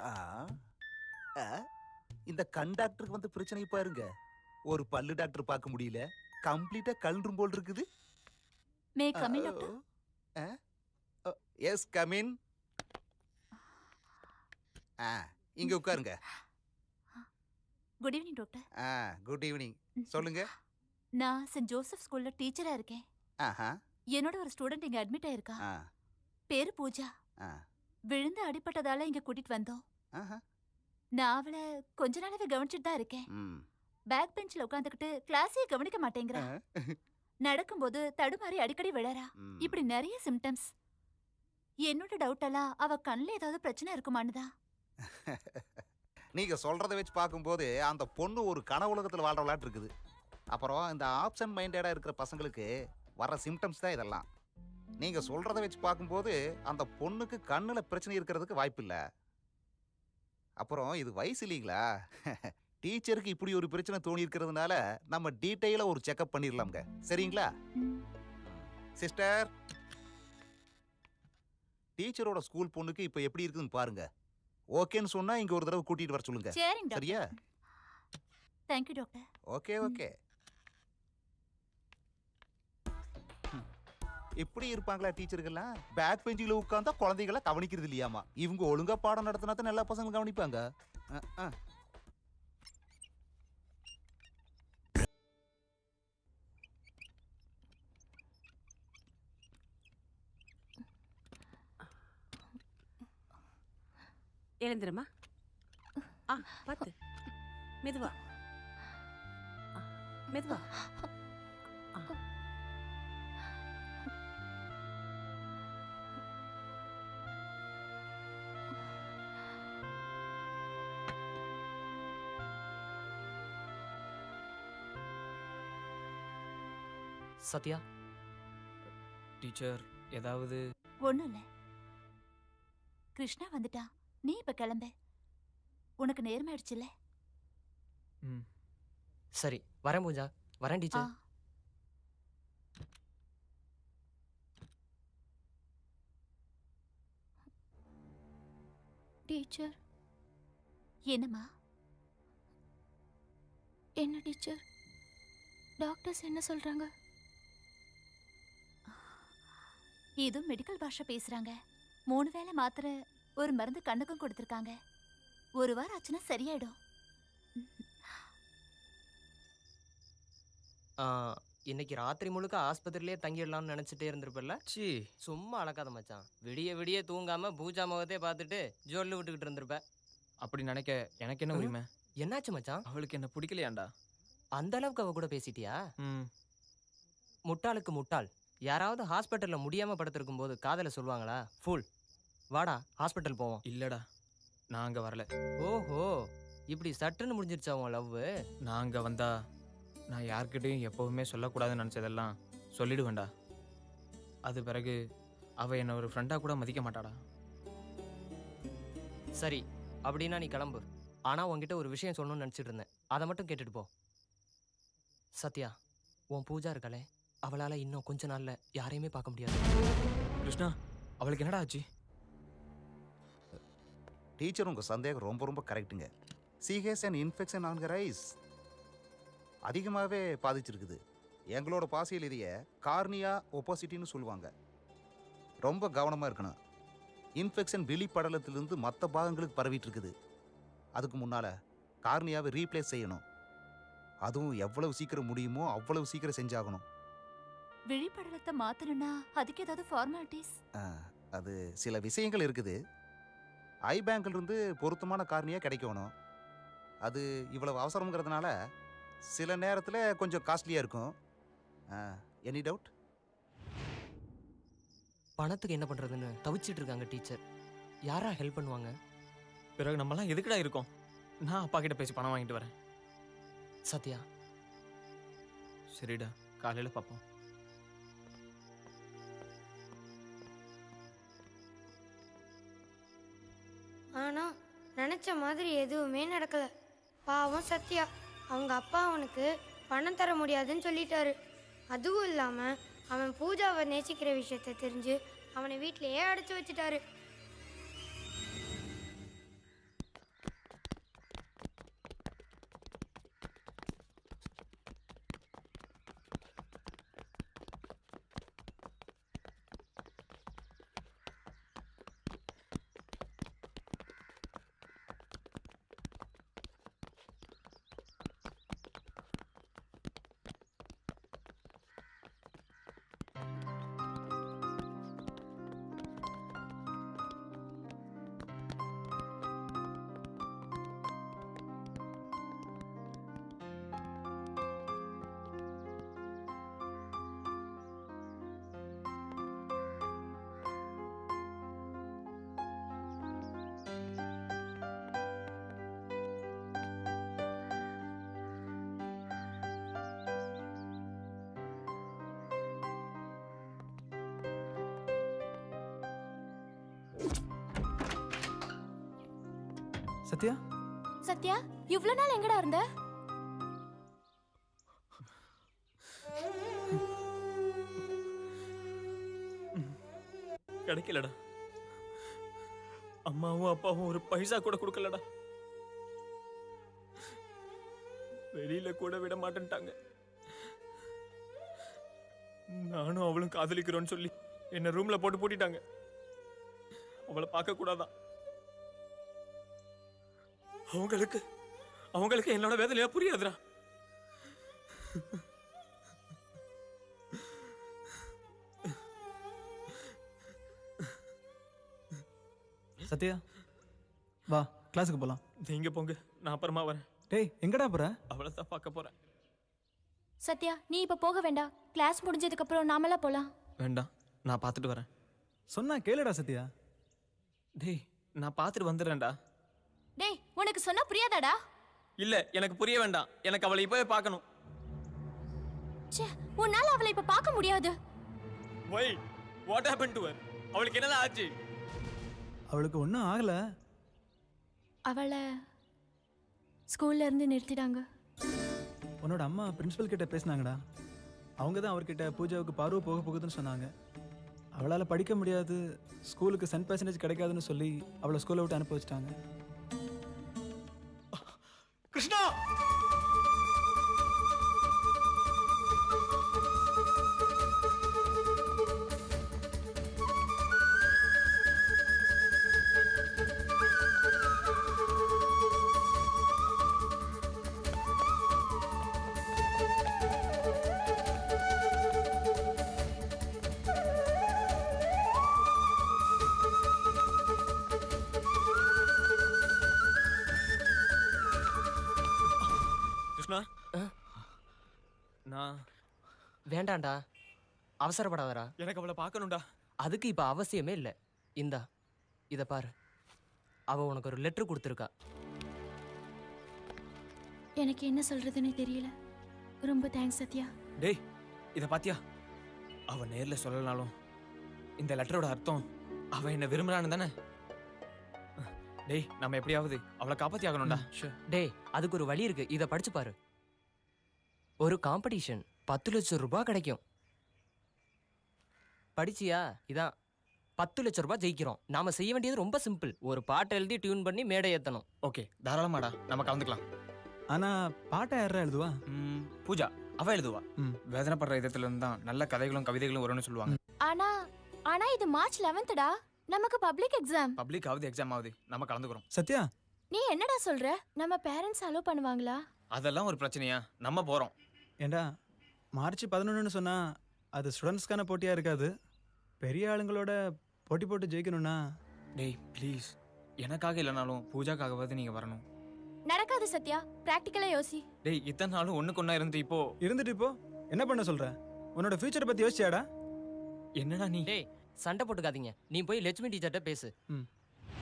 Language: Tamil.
ஆ, ஆ, இந்த கண் டாக்டருக்கு வந்து பிரச்சனை பாருங்க. ஒரு பல்லு டாக்டர் பார்க்க முடியல, கம்ப்ளீட்டா கல்றும் போல் இருக்குது. May come in doctor. Yes come in. இங்க உட்காருங்க. Good evening doctor. Good evening. சொல்லுங்க. நான் சென்ட் ஜோசப் ஸ்கூல்ல டீச்சரா இருக்கேன். ஆஹா. என்னோட ஒரு ஸ்டூடெண்ட் இங்க அட்மிட் ஆயிருக்கா. ஆ, பேரு பூஜா. ஆ, விழுந்து அடிபட்டதால இங்க கூட்டிட்டு வந்தோம். ஆஹா. நான் அவளை கொஞ்ச நாளாவே கவனிச்சுட்டு தான் இருக்கேன். ம். பேக் பெஞ்ச்ல உட்காந்துக்கிட்டு கிளாஸே கவனிக்க மாட்டேங்கிறா. நடக்கும்போது தடுமாறி அடிக்கடி விழறா. ம். இப்படி நிறைய சிம்டம்ஸ். என்னோட டவுட் எல்லாம் அவ கண்ணுல ஏதாவது பிரச்சனை இருக்குமான்னுதான். நீங்க சொல்றத வச்சு பார்க்கும்போது அந்த பொண்ணு ஒரு கனவுலகத்துல வாழ்ற விளையாட்டு இருக்குது. அப்புறம் இந்த ஆப்ஷன் மைண்டடா இருக்கிற பசங்களுக்கு வர சிம்டம்ஸ் தான் இதெல்லாம். நீங்க சொல்றத வச்சு பார்க்கும்போது அந்த பொண்ணுக்கு கண்ணுல பிரச்சனை இருக்கிறதுக்கு வாய்ப்பு இல்லை. அப்புறம் இது வயசு இல்லைங்களா? டீச்சருக்கு இப்படி ஒரு பிரச்சனை தோணி இருக்கிறதுனால நம்ம டீட்டெயிலா ஒரு செக்அப் பண்ணிடலாம்ங்க. சரிங்களா? சிஸ்டர், டீச்சரோட ஸ்கூல் பொண்ணுக்கு இப்ப எப்படி இருக்குன்னு பாருங்க. ஓகேன்னு சொன்னா இங்க ஒரு தடவை கூட்டிட்டு வர சொல்லுங்க. சரிங்க டாக்டர். சரியா? Thank you doctor. Okay okay. எப்படி இருப்பாங்களா டீச்சர்கள்லாம்? பேக் பெஞ்சில உட்கார்ந்தா குழந்தைகளை கவனிக்கிறது இல்லையாமா. இவங்க ஒழுங்கா பாடம் நடத்தினா தான் எல்லா பசங்களும் கவனிப்பாங்க. எழுந்துருமா. பார்த்து மெதுவா. மெதுவா. சத்யா, டீச்சர் ஏதாவது? ஒண்ணும் இல்ல. கிருஷ்ணா வந்துட்டா. நீ இப்ப கிளம்பு. உனக்கு நேரமாயிடுச்சுல்ல. ம், சரி வரேன் பூஜா. வரேன் டீச்சர். டீச்சர். என்னம்மா? என்ன டீச்சர், டாக்டர்ஸ் என்ன சொல்றாங்க? ஏதோ மெடிக்கல் பாஷை பேசுறாங்க. 3 வேளை மாத்திரை, ஒரு மருந்து கண்ணுக்கும் கொடுத்திருக்காங்க. ஒரு வாரம் ஆச்சுன்னா சரியாயிடும். இன்னைக்கு ராத்திரி முழுக்க ஆஸ்பத்திரியிலே தங்கிடலாம்னு நினைச்சிட்டே இருந்திருப்பல்ல? சி, சும்மா அழகாத மச்சான். விடிய விடிய தூங்காம பூஜா முகத்தை பார்த்துட்டு ஜொல்லு விட்டுக்கிட்டு இருந்திருப்ப. அப்படி நினைக்க எனக்கு என்ன உரிமை? என்னாச்சு மச்சான்? அவளுக்கு என்ன பிடிக்கலையாண்டா? அந்த அளவுக்கு அவ கூட பேசிட்டியா? ம். முட்டாளுக்கு முட்டாள். யாராவது ஹாஸ்பிட்டல்ல முடியாம படுத்திருக்கும் போது காதல சொல்லுவாங்களா? ஃபுல். வாடா ஹாஸ்பிட்டல் போவோம். இல்லடா, நான் அங்க வரல. ஓஹோ, இப்படி சட்டுன்னு முடிஞ்சிருச்சா உன் லவ்? நான் அங்க வந்தா நான் யார்கிட்டையும் எப்பவுமே சொல்லக்கூடாதுன்னு நினச்சதெல்லாம் சொல்லிடுவேன்டா. அது பிறகு அவள் என்னை ஒரு ஃப்ரெண்டாக கூட மதிக்க மாட்டாடா. சரி, அப்படின்னா நீ கிளம்பு. ஆனால் உன்கிட்ட ஒரு விஷயம் சொல்லணும்னு நினச்சிட்டு இருந்தேன். அதை மட்டும் கேட்டுட்டு போ. சத்யா, உன் பூஜா இருக்காளே, அவளால் இன்னும் கொஞ்ச நாளில் யாரையுமே பார்க்க முடியாது. கிருஷ்ணா, அவளுக்கு என்னடா ஆச்சு? டீச்சர், உங்க சந்தேகம் ரொம்ப ரொம்ப கரெக்டுங்க. She has an infection on her eyes. அதிகமாகவே பாதிச்சிருக்குது. எங்களோட பாசையில் இதைய கார்னியா ஒப்போசிட்டின்னு சொல்லுவாங்க. ரொம்ப கவனமாக இருக்கணும். இன்ஃபெக்ஷன் வெளிப்படலத்திலிருந்து மற்ற பாகங்களுக்கு பரவிட்டு இருக்குது. அதுக்கு முன்னால் கார்னியாவை ரீப்ளேஸ் செய்யணும். அதுவும் எவ்வளவு சீக்கிரம் முடியுமோ அவ்வளவு சீக்கிரம் செஞ்சாகணும். வெளிப்படலத்தை மாற்றணும்னா அதுக்கு ஏதாவது ஃபார்மாலிட்டிஸ்? அது சில விஷயங்கள் இருக்குது. ஐ பேங்க்லேருந்து பொருத்தமான கார்னியா கிடைக்கணும். அது இவ்வளவு அவசரங்கிறதுனால சில நேரத்தில் கொஞ்சம் காஸ்ட்லியாக இருக்கும். Any doubt? பணத்துக்கு என்ன பண்ணுறதுன்னு தவிச்சிட்டு இருக்காங்க டீச்சர். யாரா ஹெல்ப் பண்ணுவாங்க? பிறகு நம்மலாம் எதுக்குடா இருக்கோம்? நான் அப்பா கிட்ட பேசி பணம் வாங்கிட்டு வரேன். சத்யா, சரிடா, காலையில் பார்ப்போம். ஆனால் நினச்ச மாதிரி எதுவுமே நடக்கலை. பாவம் சத்யா, அவங்க அப்பா அவனுக்கு பணம் தர முடியாதுன்னு சொல்லிட்டாரு. அதுவும் இல்லாமல் அவன் பூஜாவை நேசிக்கிற விஷயத்தை தெரிஞ்சு அவனை வீட்டிலேயே அடைச்சி வச்சுட்டாரு. சத்யா, சத்யா, இவ்ளோ நாள் எங்கடா இருந்த? கிடைக்கலடா. அம்மாவும் அப்பாவும் ஒரு பைசா கூட கொடுக்கலடா. வெளியில கூட விட மாட்டேன்ட்டாங்க. நானும் அவளும் காதலிக்கிறோன்னு சொல்லி என்ன ரூம்ல போட்டு பூட்டிட்டாங்க. அவளை பார்க்க கூடாதான். அவங்களுக்கு என்னோட வேதனையா புரியாதுடா. சத்யா வா, கிளாஸுக்கு போலாம். நீங்க போங்க, நான் அப்புறமா வரேன். டேய், எங்கடா போற? அவளை தான் பார்க்க போறேன். சத்யா, நீ இப்ப போக வேண்டாம். கிளாஸ் முடிஞ்சதுக்கு அப்புறம் நாமெல்லாம் போலாம். வேண்டாம், நான் பார்த்துட்டு வரேன். சொன்னா கேளுடா சத்யா. டேய், நான் பார்த்துட்டு வந்துடுறேன்டா. டேய், உனக்கு சொன்னா புரியாதாடா? இல்ல, எனக்கு புரிய வேண்டாம். எனக்கு அவளை இப்பவே பார்க்கணும். ச்சே, உன்னால அவளை இப்ப பார்க்க முடியாது. Why? What happened to her? அவளுக்கு என்னதான் ஆச்சு? அவளுக்கு ஒன்றும் ஆகல. அவளை ஸ்கூல்ல இருந்து நிறுத்திட்டாங்க. உன்னோட அம்மா பிரின்சிபல் கிட்ட பேசினாங்கடா. அவங்க தான் அவர்கிட்ட பூஜாவுக்கு பார்வை போக போகுதுன்னு சொன்னாங்க. அவளால் படிக்க முடியாது, ஸ்கூலுக்கு சென்ட் பர்சன்டேஜ் கிடைக்காதுன்னு சொல்லி அவளை ஸ்கூலை விட்டு அனுப்பி வச்சிட்டாங்க. கிருஷ்ணா! கிருஷ்ணா, நான் வேண்டாம்டா, அவசரப்படாதடா. எனக்கு அவளை பார்க்கணும்டா. அதுக்கு இப்ப அவசியமே இல்லை. இந்தா, இத பாரு. அவ உனக்கு ஒரு லெட்டர் கொடுத்துருக்கா. எனக்கு என்ன சொல்றதுன்னு தெரியல. ரொம்ப தேங்க்ஸ் சத்யா. டேய், இத பாத்தியா? அவ நேர்ல சொல்லலனாலும் இந்த லெட்டரோட அர்த்தம் அவ என்ன விரும்புறான்னு தானே? டேய், நம்ம எப்படியாவது அவளை காப்பாத்தி ஆகணும்டா. டேய், அதுக்கு ஒரு வழி இருக்கு. இத படிச்சு பாரு. ஒரு காம்படிஷன், 10 லட்சம் ரூபாய் கிடைக்கும். படிச்சியா? இதான் 10 லட்சம் ரூபாய் ஜெயிக்கிறோம். நாம செய்ய வேண்டியது ரொம்ப சிம்பிள். ஒரு பாட்டை எழுதி டியூன் பண்ணி மேடை ஏத்தணும். ஓகே, தாராளமாடா, நம்ம கலந்துக்கலாம். ஆனா பாட்டை யாரா எழுதுவா? பூஜா அவ எழுதுவா. வேதனைப்படுற இதத்துல இருந்து தான் நல்ல கதைகளும் கவிதைகளும் வரும்னு சொல்லுவாங்க. ஆனா இது மார்ச் 11டா. நமக்கு பப்ளிக் எக்ஸாம். பப்ளிக் ஆகுது, எக்ஸாம் ஆகுது, நம்ம கலந்துக்கிறோம். சத்யா, நீ என்னடா சொல்ற? நம்ம பேரண்ட்ஸ் அலோ பண்ணுவாங்களா? அதெல்லாம் ஒரு பிரச்சனையா? நம்ம போறோம். ஏண்டா, மார்ச் 11ன்னு சொன்னா அது ஸ்டூடெண்ட்ஸ்க்கான போட்டியா இருக்காது. பெரிய ஆளுங்களோட போட்டி போட்டு ஜெயிக்கணும்னா. டேய் ப்ளீஸ், எனக்காக இல்லைனாலும் பூஜாக்காகவாது நீங்க வரணும். நடக்காது சத்யா, பிராக்டிக்கலா யோசி. டேய், இத்தனை நாளும் ஒண்ணுக்கு ஒண்ணா இருந்துட்டு இப்போ என்ன பண்ண சொல்ற? உன்னோட ஃபியூச்சரை பத்தி யோசிச்சியாடா? என்னடா நீ? டேய், சண்டை போட்டுக்காதீங்க. நீ போய் லட்சுமி டீச்சர்ட்ட பேசு.